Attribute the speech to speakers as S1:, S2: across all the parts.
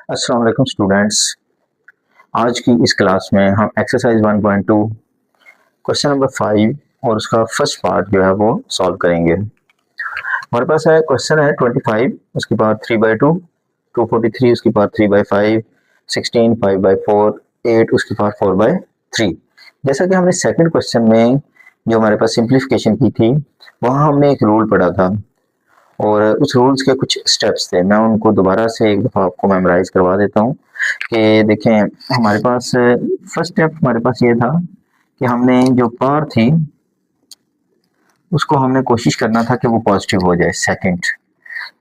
S1: अस्सलाम वालेकुम स्टूडेंट्स। आज की इस क्लास में हम एक्सरसाइज 1.2 क्वेश्चन नंबर 5 और उसका फर्स्ट पार्ट जो है वो सॉल्व करेंगे। हमारे पास है क्वेश्चन है 25, उसके बाद 3/2, 243, उसके बाद 3/5, 16, 5/4, 8, उसके बाद 4/3। जैसा कि हमने सेकंड क्वेश्चन में जो हमारे पास सिंप्लीफिकेशन की थी, वहाँ हमने एक रूल पढ़ा था और उस रूल्स के कुछ स्टेप्स थे। मैं उनको दोबारा से एक दफ़ा आपको मेमोराइज करवा देता हूँ कि देखें, हमारे पास फर्स्ट स्टेप हमारे पास ये था कि हमने जो पावर थी उसको हमने कोशिश करना था कि वो पॉजिटिव हो जाए। सेकंड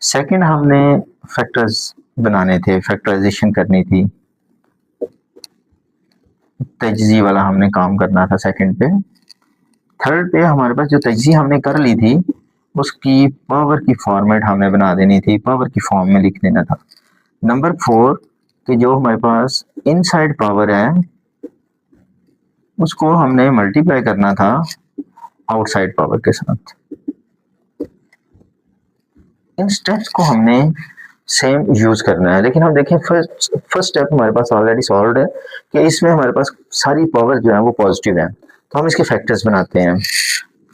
S1: सेकंड हमने फैक्टर्स बनाने थे, फैक्टराइजेशन करनी थी, तजज़ी वाला हमने काम करना था सेकंड पे। थर्ड पे हमारे पास जो तजज़ी हमने कर ली थी उसकी पावर की फॉर्मेट हमें बना देनी थी, पावर की फॉर्म में लिख देना था। नंबर 4 कि जो हमारे पास इनसाइड पावर है उसको हमने मल्टीप्लाई करना था आउटसाइड पावर के साथ। इन स्टेप्स को हमने सेम यूज करना है, लेकिन हम देखें फर्स्ट स्टेप हमारे पास ऑलरेडी सॉल्व है कि इसमें हमारे पास सारी पावर जो है वो पॉजिटिव है, तो हम इसके फैक्टर्स बनाते हैं।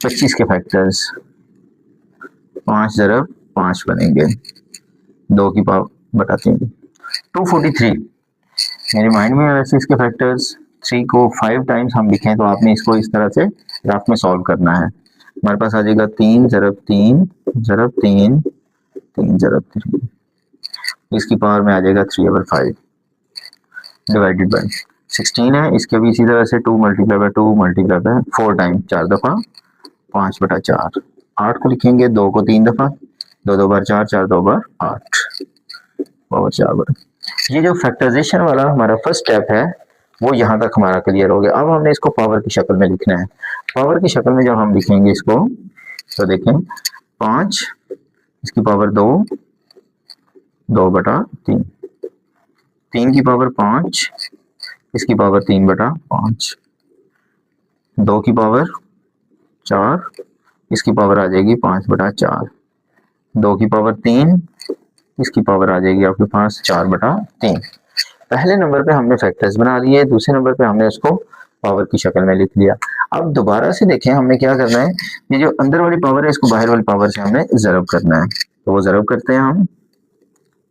S1: 25 के फैक्टर्स 5 ज़रब 5 बनेंगे, 2 की पावर बटा 3। 243 मेरे माइंड में वैसे इसके फैक्टर्स 3 को 5 टाइम्स हम लिखें तो आपने इसको इस तरह से ग्राफ में सॉल्व करना है। हमारे पास आ जाएगा 3 ज़रब 3 ज़रब 3 3 ज़रब 3, इसकी पावर में आ जाएगा 3/5 डिवाइडेड बाय 16 है। इसके भी इसी तरह से 2 multiply by 2 multiply by 4 time 4 दफ़ा 5/4। 8 को लिखेंगे 2 को 3 दफ़ा, 2 2 बार 4 4 2 बार 8 पावर 4 बार। ये जो फैक्टराइजेशन वाला हमारा फर्स्ट स्टेप है वो यहाँ तक हमारा क्लियर हो गया। अब हमने इसको पावर की शक्ल में लिखना है। पावर की शक्ल में जब हम लिखेंगे इसको तो देखें 5, इसकी पावर 2, 2/3, 3 की पावर 5, इसकी पावर 3/5, 2 की पावर 4, इसकी पावर आ जाएगी 5/4, 2 की पावर 3, इसकी पावर आ जाएगी आपके पास 4/3। पहले नंबर पे हमने फैक्टर्स बना लिए, दूसरे नंबर पे हमने उसको पावर की शक्ल में लिख लिया। अब दोबारा से देखें हमने क्या करना है, ये जो अंदर वाली पावर है इसको बाहर वाली पावर से हमने ज़रब करना है, तो वो ज़रब करते हैं हम।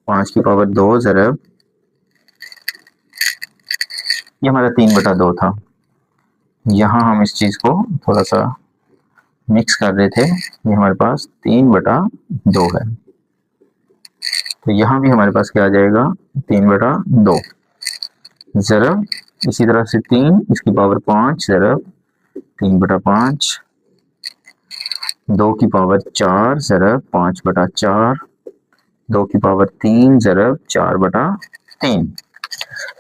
S1: 5 की पावर 2 ज़रब, ये हमारा 3/2 था। यहाँ हम इस चीज़ को थोड़ा सा मिक्स कर रहे थे, ये हमारे पास 3/2 है, तो यहाँ भी हमारे पास क्या आ जाएगा 3/2 ज़रब, इसी तरह से 3, इसकी पावर 5 ज़रब 3/5, 2 की पावर 4 ज़रब 5/4, 2 की पावर 3 ज़रब 4/3।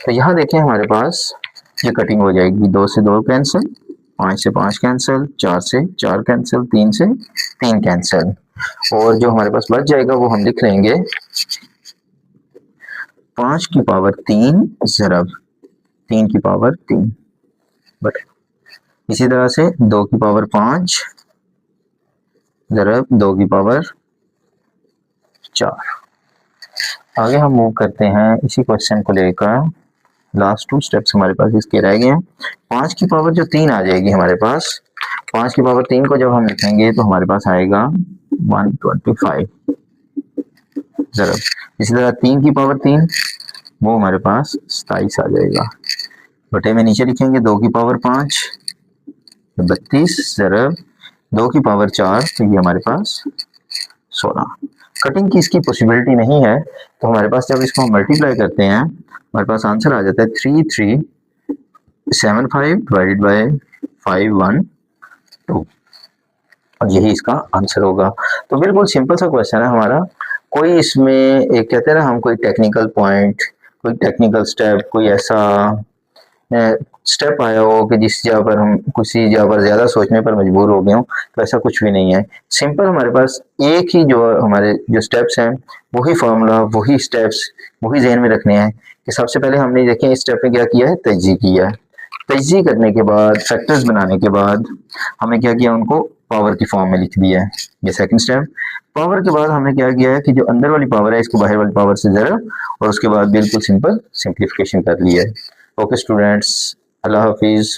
S1: तो यहाँ देखें हमारे पास ये कटिंग हो जाएगी, 2 से 2 कैंसिल, 5 से 5 कैंसिल, 4 से 4 कैंसिल, 3 से 3 कैंसिल, और जो हमारे पास बच जाएगा वो हम लिख लेंगे 5 की पावर 3 ज़रब 3 की पावर 3 बट, इसी तरह से 2 की पावर 5 ज़रब 2 की पावर 4। आगे हम मूव करते हैं इसी क्वेश्चन को लेकर। लास्ट 2 स्टेप्स हमारे पास इसके रह गए हैं। 5 की पावर जो 3 आ जाएगी हमारे पास, 5 की पावर 3 को जब हम लिखेंगे तो हमारे पास आएगा 125 ज़रब, इसी तरह 3 की पावर 3 वो हमारे पास 27 आ जाएगा, बटे में नीचे लिखेंगे 2 की पावर 5 32 ज़रब 2 की पावर 4, तो ये हमारे पास 16। कटिंग की इसकी पॉसिबिलिटी नहीं है, तो हमारे पास जब इसको हम मल्टीप्लाई करते हैं हमारे पास आंसर आ जाता है 3375 डिवाइडेड बाय 512, और यही इसका आंसर होगा। तो बिल्कुल सिंपल सा क्वेश्चन है हमारा, कोई इसमें एक कहते हैं ना हम कोई टेक्निकल पॉइंट, कोई टेक्निकल स्टेप, कोई ऐसा स्टेप आया हो कि जिस जगह पर हम किसी जगह पर ज़्यादा सोचने पर मजबूर हो गए हों, तो ऐसा कुछ भी नहीं है। सिंपल हमारे पास एक ही जो हमारे जो स्टेप्स हैं वही फार्मूला, वही स्टेप्स, वही जहन में रखने हैं कि सबसे पहले हमने देखें इस स्टेप में क्या किया है, तजज़ी किया है। तजज़ी करने के बाद, फैक्टर्स बनाने के बाद हमें क्या किया, उनको पावर की फॉर्म में लिख दिया है। ये सेकंड स्टेप। पावर के बाद हमने क्या किया है कि जो अंदर वाली पावर है इसको बाहर वाली पावर से ज़रब, और उसके बाद बिल्कुल सिंपल सिंप्लीफिकेशन कर लिया है। ओके स्टूडेंट्स, अल्लाह हाफिज़।